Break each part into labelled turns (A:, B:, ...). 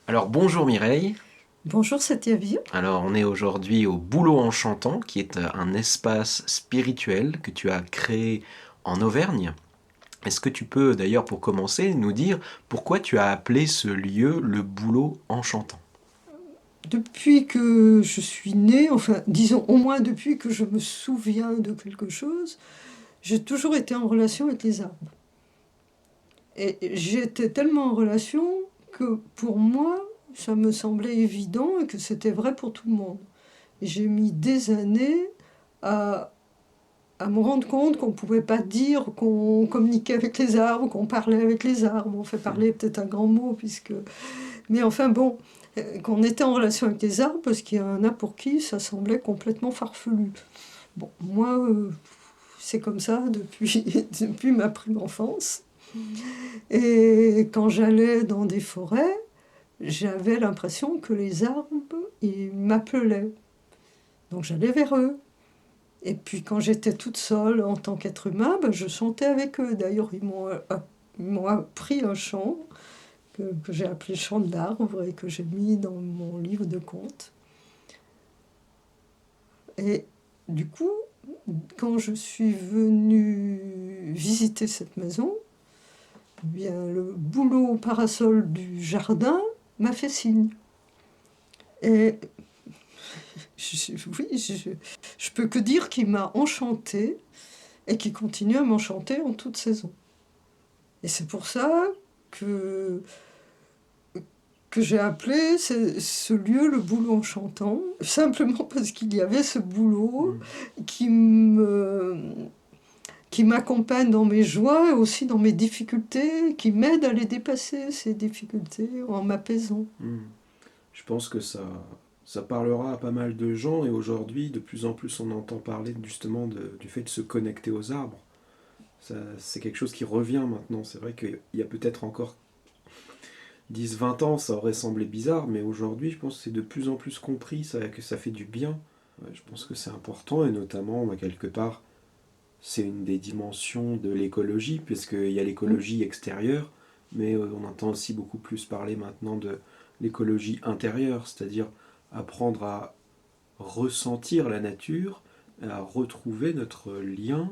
A: Alors bonjour Mireille.
B: Bonjour Satyavir.
A: Alors on est aujourd'hui au Boulot en chantant, qui est un espace spirituel que tu as créé en Auvergne. Est-ce que tu peux d'ailleurs pour commencer nous dire pourquoi tu as appelé ce lieu le Boulot en chantant?
B: Depuis que je suis née, enfin disons au moins depuis que je me souviens de quelque chose, j'ai toujours été en relation avec les arbres. Et j'étais tellement en relation que pour moi, ça me semblait évident et que c'était vrai pour tout le monde. Et j'ai mis des années à, à me rendre compte qu'on ne pouvait pas dire qu'on communiquait avec les arbres, qu'on parlait avec les arbres. On fait parler peut-être un grand mot, puisque mais enfin bon, qu'on était en relation avec les arbres, parce qu'il y en a pour qui ça semblait complètement farfelu. Bon, moi, c'est comme ça depuis, depuis ma prime enfance. Et quand j'allais dans des forêts, j'avais l'impression que les arbres, ils m'appelaient. Donc j'allais vers eux. Et puis quand j'étais toute seule en tant qu'être humain, ben, je chantais avec eux. D'ailleurs, ils m'ont appris un chant que j'ai appelé chant de l'arbre et que j'ai mis dans mon livre de contes. Et du coup, quand je suis venue visiter cette maison, eh bien, le boulot au parasol du jardin m'a fait signe. Et oui, je peux que dire qu'il m'a enchantée et qu'il continue à m'enchanter en toute saison. Et c'est pour ça que que j'ai appelé ce lieu le boulot enchantant, simplement parce qu'il y avait ce boulot
A: Mm.
B: qui me qui m'accompagne dans mes joies et aussi dans mes difficultés, qui m'aide à les dépasser, ces difficultés, en m'apaisant.
A: Mm. Je pense que ça parlera à pas mal de gens et aujourd'hui de plus en plus on entend parler justement du fait de se connecter aux arbres. C'est quelque chose qui revient maintenant. C'est vrai qu'il y a peut-être encore 10, 20 ans, ça aurait semblé bizarre, mais aujourd'hui, je pense que c'est de plus en plus compris que ça fait du bien. Ouais, je pense que c'est important, et notamment, quelque part, c'est une des dimensions de l'écologie, puisqu'il y a l'écologie extérieure, mais on entend aussi beaucoup plus parler maintenant de l'écologie intérieure, c'est-à-dire apprendre à ressentir la nature, à retrouver notre lien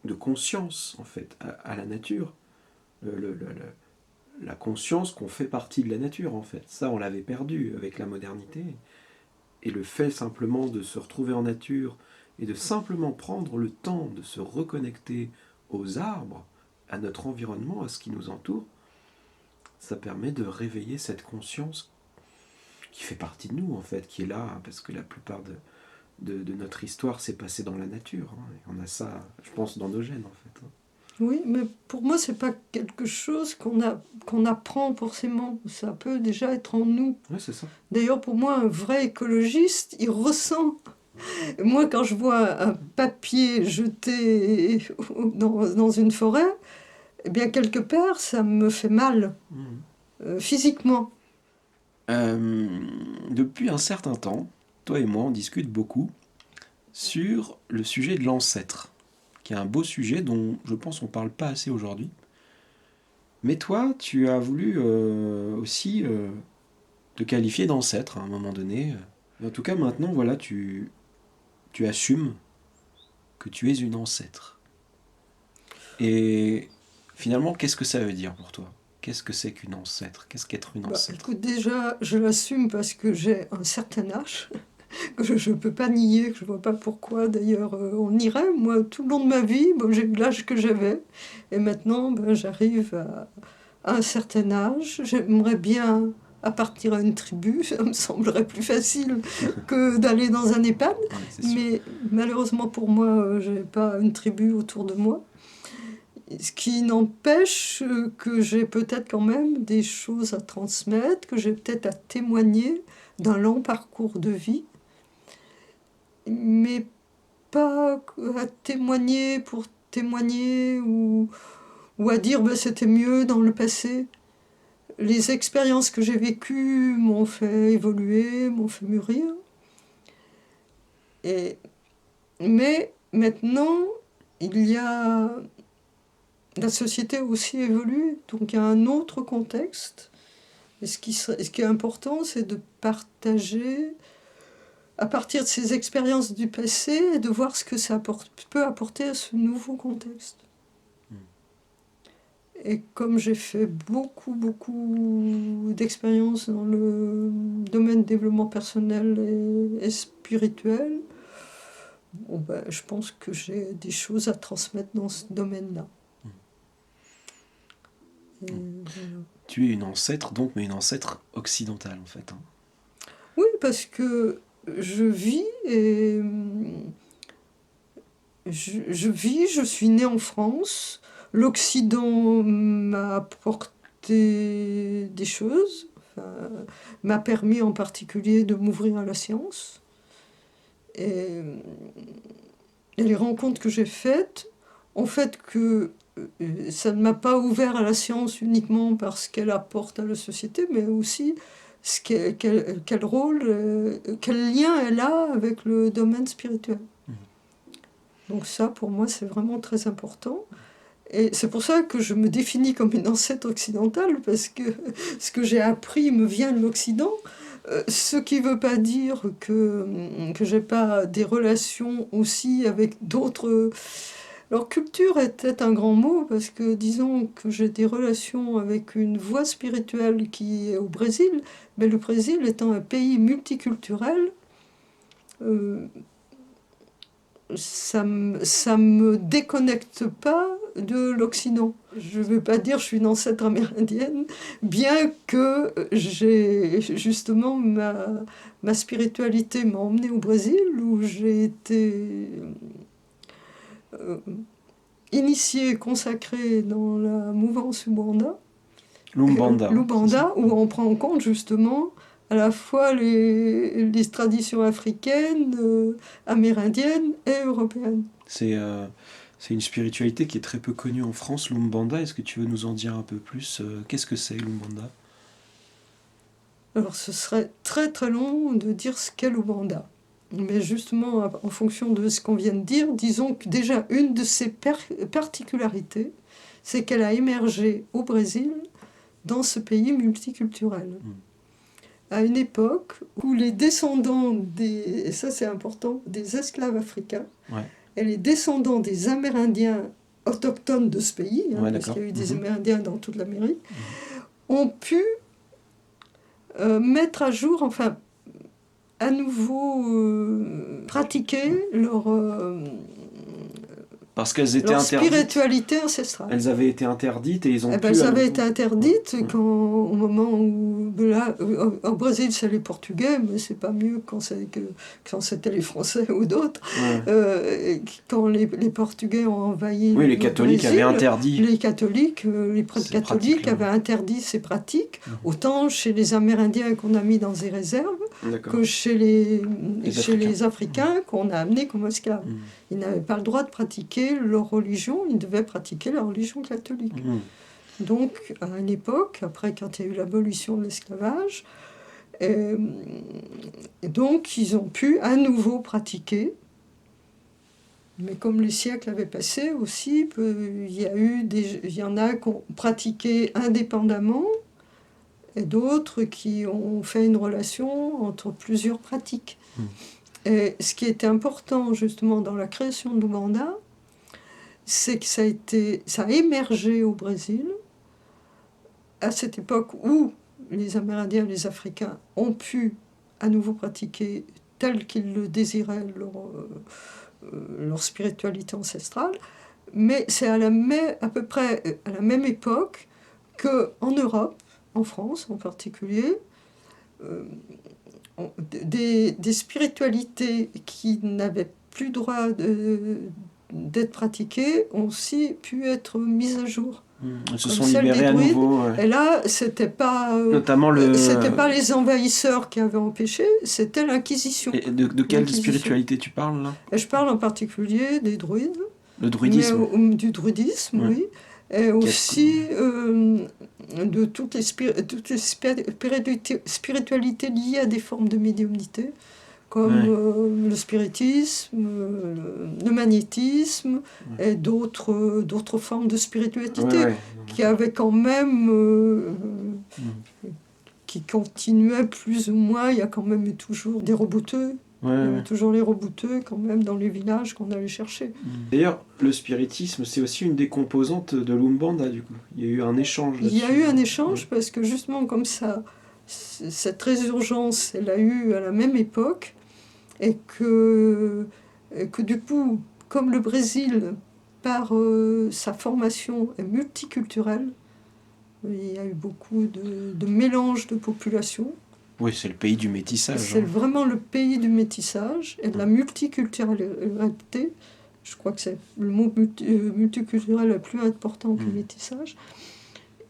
A: de conscience, en fait, à la nature. La conscience qu'on fait partie de la nature, en fait. Ça, on l'avait perdu avec la modernité. Et le fait simplement de se retrouver en nature et de simplement prendre le temps de se reconnecter aux arbres, à notre environnement, à ce qui nous entoure, ça permet de réveiller cette conscience qui fait partie de nous, en fait, qui est là, hein, parce que la plupart de notre histoire s'est passée dans la nature. Hein, et on a ça, je pense, dans nos gènes, en fait. Hein.
B: Oui, mais pour moi, c'est pas quelque chose qu'on apprend forcément. Ça peut déjà être en nous.
A: Ouais, c'est ça.
B: D'ailleurs, pour moi, un vrai écologiste, il ressent. Moi, quand je vois un papier jeté dans une forêt, eh bien, quelque part, ça me fait mal,
A: Mhm.
B: physiquement.
A: Euh, Depuis un certain temps, toi et moi, on discute beaucoup sur le sujet de l'ancêtre, qui est un beau sujet dont je pense on ne parle pas assez aujourd'hui. Mais toi, tu as voulu aussi te qualifier d'ancêtre à un moment donné. En tout cas, maintenant, voilà, tu assumes que tu es une ancêtre. Et finalement, qu'est-ce que ça veut dire pour toi? Qu'est-ce que c'est qu'une ancêtre? Qu'est-ce qu'être une
B: Bah,
A: ancêtre?
B: écoute, déjà, je l'assume parce que j'ai un certain âge, que je ne peux pas nier, que je ne vois pas pourquoi. D'ailleurs, on irait. Moi, tout le long de ma vie, bon, j'ai eu l'âge que j'avais. Et maintenant, ben, j'arrive à un certain âge. J'aimerais bien appartenir à une tribu. Ça me semblerait plus facile que d'aller dans un EHPAD.
A: Ouais, c'est sûr.
B: Mais malheureusement pour moi, je n'ai pas une tribu autour de moi. Ce qui n'empêche que j'ai peut-être quand même des choses à transmettre, que j'ai peut-être à témoigner d'un long parcours de vie, mais pas à témoigner pour témoigner ou à dire ben, c'était mieux dans le passé. Les expériences que j'ai vécues m'ont fait évoluer, m'ont fait mûrir. Et, mais maintenant, il y a la société aussi évolue, donc il y a un autre contexte. Et ce qui est important, c'est de partager à partir de ces expériences du passé et de voir ce que ça peut apporter à ce nouveau contexte. Et comme j'ai fait beaucoup d'expériences dans le domaine du développement personnel et spirituel, bon ben, je pense que j'ai des choses à transmettre dans ce domaine-là. Et voilà.
A: Tu es une ancêtre, donc, mais une ancêtre occidentale, en fait. Hein.
B: Oui, parce que je vis et je suis née en France. L'Occident m'a apporté des choses, enfin, m'a permis en particulier de m'ouvrir à la science. Et les rencontres que j'ai faites ont fait que ça ne m'a pas ouvert à la science uniquement parce qu'elle apporte à la société, mais aussi quel rôle, quel lien elle a avec le domaine spirituel. Donc ça, pour moi, c'est vraiment très important. Et c'est pour ça que je me définis comme une ancêtre occidentale, parce que ce que j'ai appris me vient de l'Occident, ce qui ne veut pas dire que je n'ai pas des relations aussi avec d'autres... Alors culture est peut-être un grand mot, parce que disons que j'ai des relations avec une voie spirituelle qui est au Brésil, mais le Brésil étant un pays multiculturel, ça me déconnecte pas de l'Occident. Je ne veux pas dire que je suis une ancêtre amérindienne, bien que j'ai justement ma spiritualité m'a emmenée au Brésil, où j'ai été initiée, consacrée dans la mouvance Umbanda.
A: L'Umbanda.
B: Où on prend en compte justement à la fois les traditions africaines, amérindiennes et européennes.
A: C'est une spiritualité qui est très peu connue en France, l'Umbanda. Est-ce que tu veux nous en dire un peu plus? Qu'est-ce que c'est l'Umbanda?
B: Alors ce serait très très long de dire ce qu'est l'Umbanda. Mais justement, en fonction de ce qu'on vient de dire, disons que déjà une de ses particularités, c'est qu'elle a émergé au Brésil, dans ce pays multiculturel. À une époque où les descendants et ça c'est important, des esclaves africains, et les descendants des Amérindiens autochtones de ce pays, parce qu'il y a eu des Amérindiens dans toute l'Amérique, ont pu mettre à jour, enfin, à nouveau pratiquer leur
A: parce qu'elles étaient interdites.
B: Spiritualité ancestrale.
A: Elles avaient été interdites et ils ont pu...
B: Elles avaient été interdites au moment où... Là, au Brésil, c'est les Portugais, mais c'est pas mieux quand c'était les Français ou d'autres. Quand les Portugais ont envahi
A: les catholiques
B: Brésil,
A: avaient interdit...
B: Les prêtres catholiques avaient interdit ces pratiques, autant chez les Amérindiens qu'on a mis dans des réserves, que chez les Africains qu'on a amenés comme esclaves. Ils n'avaient pas le droit de pratiquer leur religion, ils devaient pratiquer la religion catholique. Donc, à une époque, après quand il y a eu l'abolition de l'esclavage, et donc ils ont pu à nouveau pratiquer. Mais comme les siècles avaient passé aussi, il y en a qui ont pratiqué indépendamment, et d'autres qui ont fait une relation entre plusieurs pratiques. Et ce qui était important justement dans la création de l'Umbanda, c'est que ça a émergé au Brésil à cette époque où les Amérindiens et les Africains ont pu à nouveau pratiquer tel qu'ils le désiraient leur spiritualité ancestrale, mais c'est à peu près à la même époque qu'en Europe, en France en particulier, des spiritualités qui n'avaient plus droit d'être pratiquées ont aussi pu être mises à jour.
A: Elles se sont libérées à nouveau.
B: Et là, c'était pas les envahisseurs qui avaient empêché, c'était l'Inquisition.
A: Et de quelle spiritualité tu parles là?
B: Et je parle en particulier des druides.
A: Le druidisme.
B: Du druidisme, oui. Et aussi de toutes les spiritualités liées à des formes de médiumnité, comme le spiritisme, le magnétisme et d'autres formes de spiritualité qui avaient quand même qui continuait plus ou moins. Il y a quand même eu toujours des rebouteux.
A: Ouais,
B: Il y avait
A: ouais.
B: toujours les rebouteux quand même dans les villages qu'on allait chercher.
A: D'ailleurs, le spiritisme, c'est aussi une des composantes de l'Umbanda, du coup. Il y a eu un échange
B: Il y
A: là-dessus.
B: a eu un échange parce que justement comme ça, cette résurgence, elle a eu à la même époque et que du coup, comme le Brésil, par sa formation est multiculturelle, il y a eu beaucoup de mélange de populations.
A: Oui, c'est le pays du métissage.
B: C'est vraiment le pays du métissage et de la multiculturalité. Je crois que c'est le mot multiculturel le plus important que le métissage.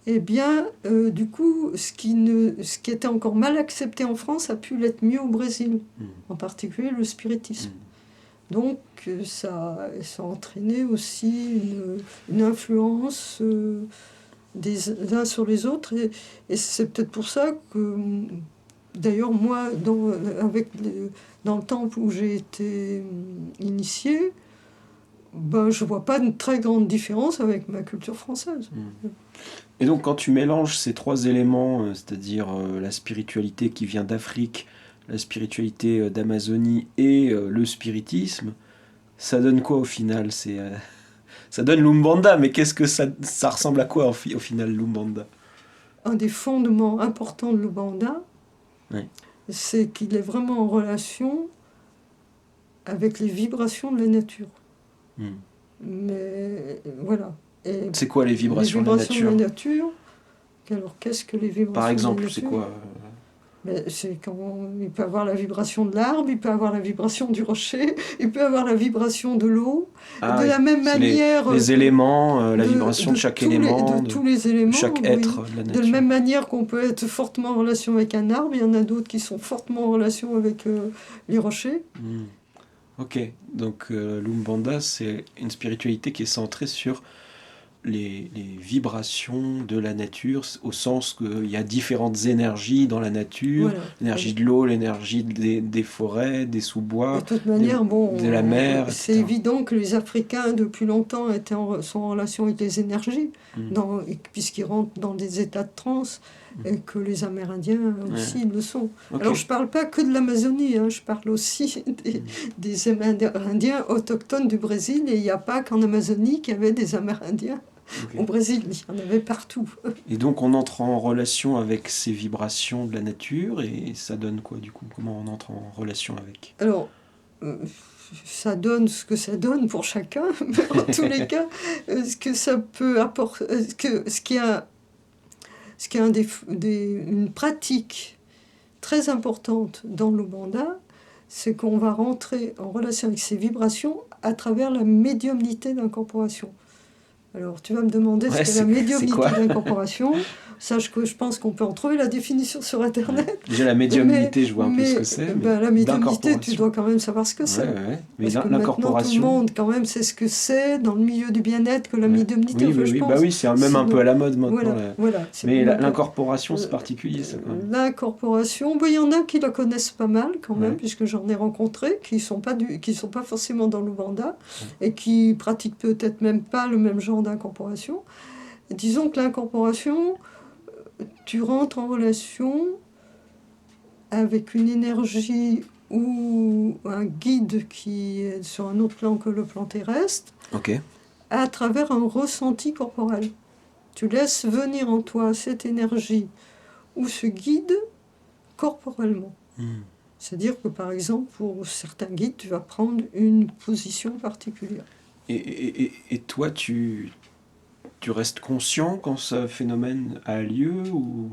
B: Eh bien, du coup, ce qui était encore mal accepté en France a pu l'être mieux au Brésil, en particulier le spiritisme. Donc, ça a entraîné aussi une influence des uns sur les autres. Et c'est peut-être pour ça que, d'ailleurs, moi, dans le temple où j'ai été initiée, ben, je ne vois pas une très grande différence avec ma culture française.
A: Et donc, quand tu mélanges ces trois éléments, c'est-à-dire la spiritualité qui vient d'Afrique, la spiritualité d'Amazonie et le spiritisme, ça donne quoi au final? Ça donne l'Umbanda, mais qu'est-ce que ça ressemble à quoi au final, l'Umbanda?
B: Un des fondements importants de l'Umbanda, c'est qu'il est vraiment en relation avec les vibrations de la nature. Mais voilà. Et
A: c'est quoi les vibrations de la nature?
B: Alors, qu'est-ce que les vibrations
A: Par exemple,
B: de la nature?
A: c'est quoi
B: C'est quand il peut avoir la vibration de l'arbre, il peut avoir la vibration du rocher, il peut avoir la vibration de l'eau. De la même manière,
A: les éléments, la vibration de chaque élément,
B: tous les éléments,
A: de chaque être de la nature.
B: De la même manière qu'on peut être fortement en relation avec un arbre, il y en a d'autres qui sont fortement en relation avec les rochers.
A: Ok, donc l'Umbanda, c'est une spiritualité qui est centrée sur les vibrations de la nature, au sens qu'il y a différentes énergies dans la nature, l'énergie de l'eau, l'énergie des forêts, des sous-bois,
B: de toute manière,
A: de la mer,
B: c'est évident que les Africains, depuis longtemps, sont en relation avec les énergies, puisqu'ils rentrent dans des états de transe, et que les Amérindiens aussi le sont. Okay. Alors, je ne parle pas que de l'Amazonie, je parle aussi des Amérindiens autochtones du Brésil, et il n'y a pas qu'en Amazonie qu'il y avait des Amérindiens. Au Brésil, il y en avait partout.
A: Et donc on entre en relation avec ces vibrations de la nature, et ça donne quoi du coup? Comment on entre en relation avec?
B: Alors, ça donne ce que ça donne pour chacun, mais en tous les cas, ce que ça peut apporter, ce qui est une pratique très importante dans l'Umbanda, c'est qu'on va rentrer en relation avec ces vibrations à travers la médiumnité d'incorporation. Alors, tu vas me demander ce qu'est la médiumnité d'incorporation. Sache que je pense qu'on peut en trouver la définition sur Internet.
A: Déjà, la médiumnité, je vois un peu ce que c'est.
B: La médiumnité, tu dois quand même savoir ce que c'est.
A: Mais
B: parce que maintenant, tout le monde, quand même, sait ce que c'est dans le milieu du bien-être que la médiumnité.
A: Oui, c'est même un peu à la mode maintenant.
B: Voilà,
A: mais l'incorporation, c'est particulier, ça, quand même.
B: L'incorporation, il y en a qui la connaissent pas mal, quand même, puisque j'en ai rencontré, qui sont pas forcément dans l'Umbanda, et qui pratiquent peut-être même pas le même genre d'incorporation. Disons que l'incorporation, tu rentres en relation avec une énergie ou un guide qui est sur un autre plan que le plan terrestre, à travers un ressenti corporel. Tu laisses venir en toi cette énergie ou ce guide corporellement. C'est-à-dire que, par exemple, pour certains guides, tu vas prendre une position particulière.
A: Et toi, tu restes conscient quand ce phénomène a lieu ou...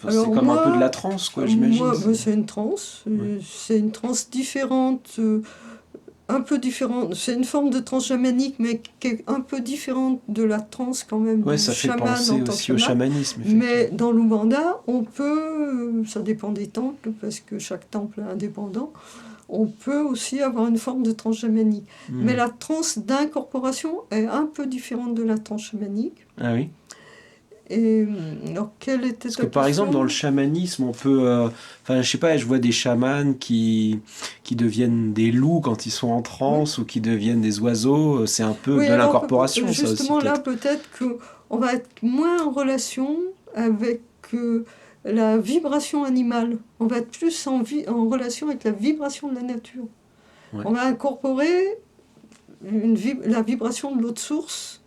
B: Alors,
A: c'est comme un peu de la transe, quoi, j'imagine.
B: Moi, c'est une transe. C'est une transe différente, un peu différente. C'est une forme de transe chamanique, mais qui est un peu différente de la transe quand même du
A: ça
B: chaman
A: fait penser
B: en tant
A: aussi
B: que
A: au chamanisme.
B: Mais dans l'Umbanda, on peut, ça dépend des temples, parce que chaque temple est indépendant, on peut aussi avoir une forme de transe chamanique. Mais la transe d'incorporation est un peu différente de la transe chamanique.
A: Ah oui.
B: Et alors, quelle était
A: Parce que par exemple, dans le chamanisme, on peut... je sais pas, je vois des chamans qui deviennent des loups quand ils sont en transe, ou qui deviennent des oiseaux. C'est un peu de l'incorporation, ça aussi.
B: Justement, là, peut-être qu'on va être moins en relation avec que la vibration animale. On va être plus en relation avec la vibration de la nature.
A: Ouais.
B: On va incorporer la vibration de l'eau de source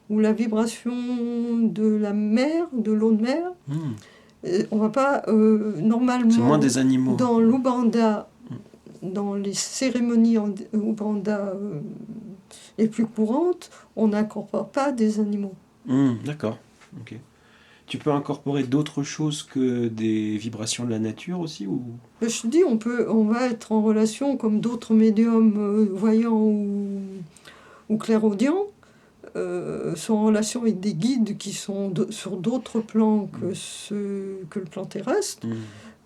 B: ou la vibration de la mer, de l'eau de mer. On va pas normalement
A: C'est moins des animaux.
B: dans l'Ubanda, dans les cérémonies Ubanda les plus courantes, on n'incorpore pas des animaux.
A: D'accord. Ok. Tu peux incorporer d'autres choses que des vibrations de la nature aussi ou...
B: Je dis, on va être en relation comme d'autres médiums voyants ou clairaudients, sont en relation avec des guides qui sont sur d'autres plans que le plan terrestre.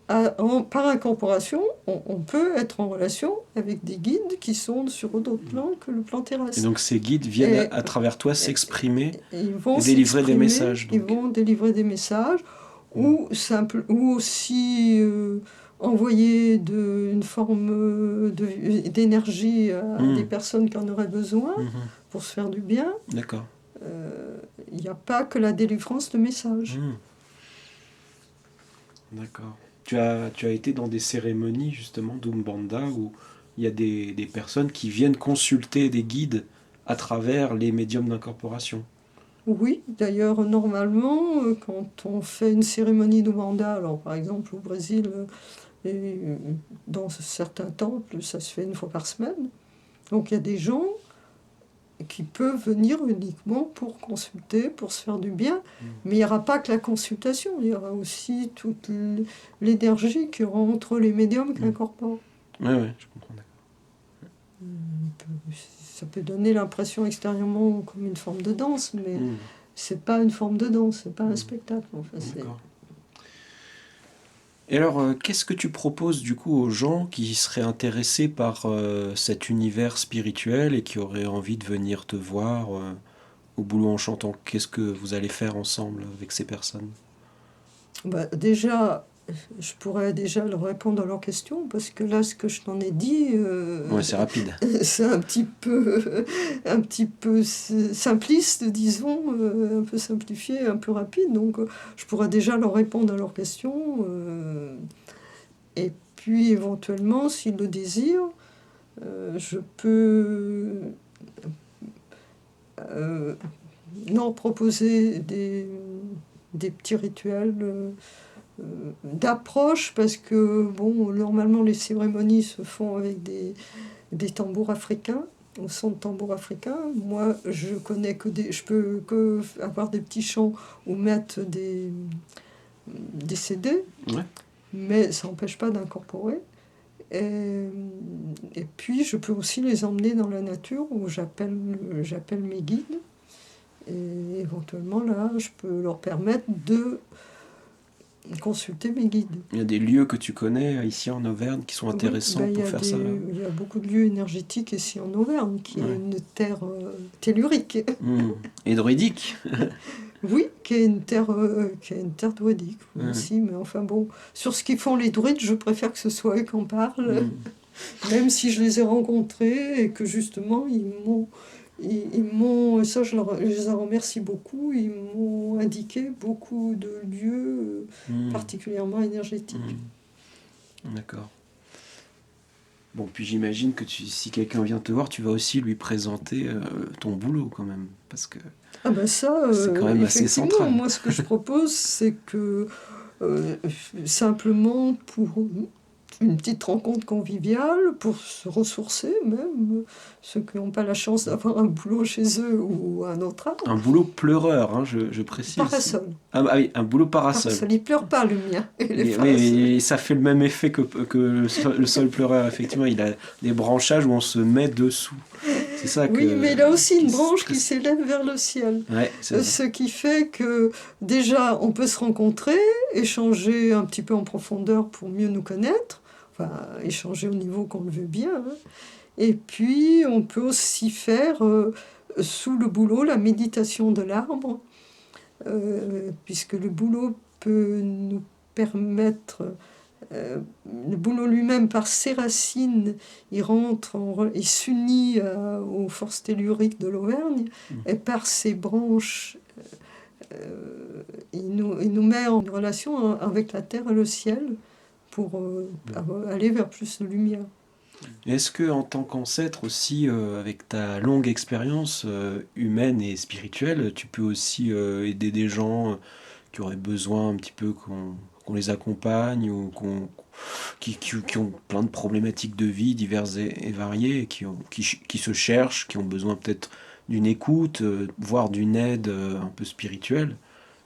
B: Par incorporation, on peut être en relation avec des guides qui sont sur d'autres plans que le plan terrestre.
A: Et donc ces guides viennent à travers toi s'exprimer et
B: délivrer
A: des messages.
B: Ils vont délivrer des messages ou aussi envoyer une forme d'énergie à des personnes qui en auraient besoin pour se faire du bien.
A: D'accord.
B: Il n'y a pas que la délivrance de messages.
A: D'accord. Tu as été dans des cérémonies justement d'Umbanda où il y a des personnes qui viennent consulter des guides à travers les médiums d'incorporation.
B: Oui, d'ailleurs, normalement, quand on fait une cérémonie d'Umbanda, alors par exemple au Brésil, et dans certains temples, ça se fait une fois par semaine. Donc il y a des gens qui peuvent venir uniquement pour consulter, pour se faire du bien. Mais il n'y aura pas que la consultation, il y aura aussi toute l'énergie qu'il y aura entre les médiums qui incorporent.
A: Oui, je comprends.
B: Ça peut donner l'impression extérieurement comme une forme de danse, mais c'est pas une forme de danse, c'est pas un spectacle. Enfin,
A: d'accord. Et alors, qu'est-ce que tu proposes du coup aux gens qui seraient intéressés par cet univers spirituel et qui auraient envie de venir te voir au boulot en chantant? Qu'est-ce que vous allez faire ensemble avec ces personnes?
B: Déjà, je pourrais déjà leur répondre à leurs questions, parce que là, ce que je t'en ai dit,
A: c'est rapide.
B: C'est un petit peu simpliste, disons, un peu simplifié, un peu rapide. Donc, je pourrais déjà leur répondre à leurs questions. Et puis, éventuellement, s'ils le désirent, je peux leur proposer des petits rituels d'approche, parce que bon, normalement les cérémonies se font avec des tambours africains, au son de tambours africains. Moi, je connais je peux que avoir des petits chants ou mettre des CD, mais ça n'empêche pas d'incorporer. Et puis je peux aussi les emmener dans la nature où j'appelle mes guides, et éventuellement là je peux leur permettre de consulter mes guides.
A: Il y a des lieux que tu connais ici en Auvergne qui sont intéressants pour faire ça.
B: Il y a beaucoup de lieux énergétiques ici en Auvergne, qui est une terre tellurique.
A: Et druidique.
B: Oui, qui est une terre druidique aussi, mais enfin bon, sur ce qu'ils font les druides, je préfère que ce soit eux qui en parlent, même si je les ai rencontrés et que justement ils m'ont, ça je les en remercie beaucoup, ils m'ont indiqué beaucoup de lieux particulièrement énergétiques.
A: D'accord. Bon, puis j'imagine que si quelqu'un vient te voir, tu vas aussi lui présenter ton boulot quand même, parce que
B: ça,
A: c'est quand même assez central.
B: Moi, ce que je propose, c'est que simplement pour une petite rencontre conviviale, pour se ressourcer même, ceux qui n'ont pas la chance d'avoir un boulot chez eux ou un autre art.
A: Un boulot pleureur, hein, je précise.
B: Parasol.
A: Ah oui, un boulot parasol.
B: Il ne pleure pas, le mien.
A: Et ça fait le même effet que le sol pleureur, effectivement. Il a des branchages où on se met dessous. C'est ça
B: oui, mais il a aussi une branche qui s'élève vers le ciel.
A: Ouais,
B: ce qui fait que déjà, on peut se rencontrer, échanger un petit peu en profondeur pour mieux nous connaître, enfin, échanger au niveau qu'on le veut bien. Hein. Et puis, on peut aussi faire, sous le boulot, la méditation de l'arbre, puisque le boulot peut nous permettre... le boulot lui-même, par ses racines, il s'unit aux forces telluriques de l'Auvergne, et par ses branches il nous met en relation avec la terre et le ciel pour aller vers plus de lumière.
A: Est-ce que en tant qu'ancêtre aussi, avec ta longue expérience humaine et spirituelle, tu peux aussi aider des gens qui auraient besoin un petit peu qu'on les accompagne ou qui ont plein de problématiques de vie diverses et variées, et qui se cherchent, qui ont besoin peut-être d'une écoute, voire d'une aide un peu spirituelle?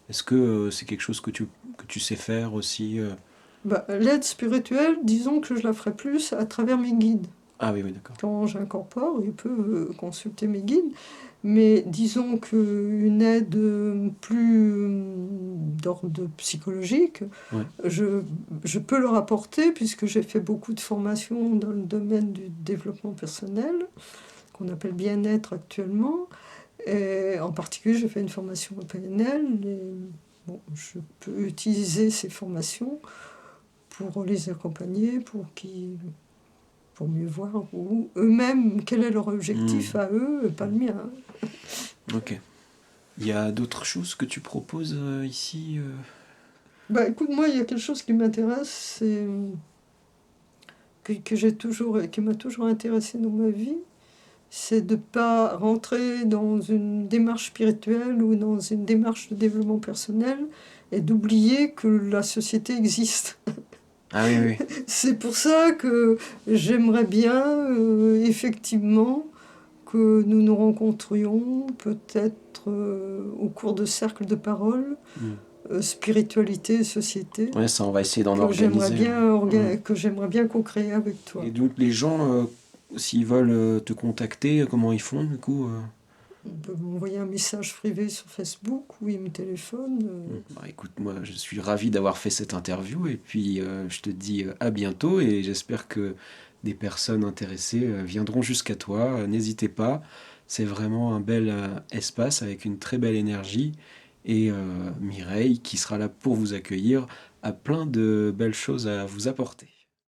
A: Est-ce que c'est quelque chose que tu sais faire aussi
B: L'aide spirituelle, disons que je la ferai plus à travers mes guides.
A: Ah oui, oui, d'accord.
B: Quand j'incorpore, il peut consulter mes guides, mais disons qu'une aide plus d'ordre psychologique,
A: Ouais.
B: je peux leur apporter puisque j'ai fait beaucoup de formations dans le domaine du développement personnel, qu'on appelle bien-être actuellement, et en particulier j'ai fait une formation au PNL, et bon, je peux utiliser ces formations pour les accompagner, pour mieux voir où eux-mêmes, quel est leur objectif à eux, et pas le mien.
A: Ok. Il y a d'autres choses que tu proposes ici
B: Écoute, moi, il y a quelque chose qui m'intéresse, c'est qui m'a toujours intéressé dans ma vie, c'est de ne pas rentrer dans une démarche spirituelle ou dans une démarche de développement personnel et d'oublier que la société existe.
A: Ah oui, oui.
B: C'est pour ça que j'aimerais bien, effectivement, que nous nous rencontrions peut-être au cours de cercles de parole, spiritualité et société,
A: Ouais, ça, on va essayer d'en
B: que
A: organiser.
B: que j'aimerais bien co-créer avec toi.
A: Et donc, les gens, s'ils veulent te contacter, comment ils font du coup
B: On peut m'envoyer un message privé sur Facebook ou ils me téléphonent.
A: Écoute, moi, je suis ravi d'avoir fait cette interview et puis je te dis à bientôt et j'espère que des personnes intéressées viendront jusqu'à toi. N'hésitez pas, c'est vraiment un bel espace avec une très belle énergie et Mireille qui sera là pour vous accueillir a plein de belles choses à vous apporter.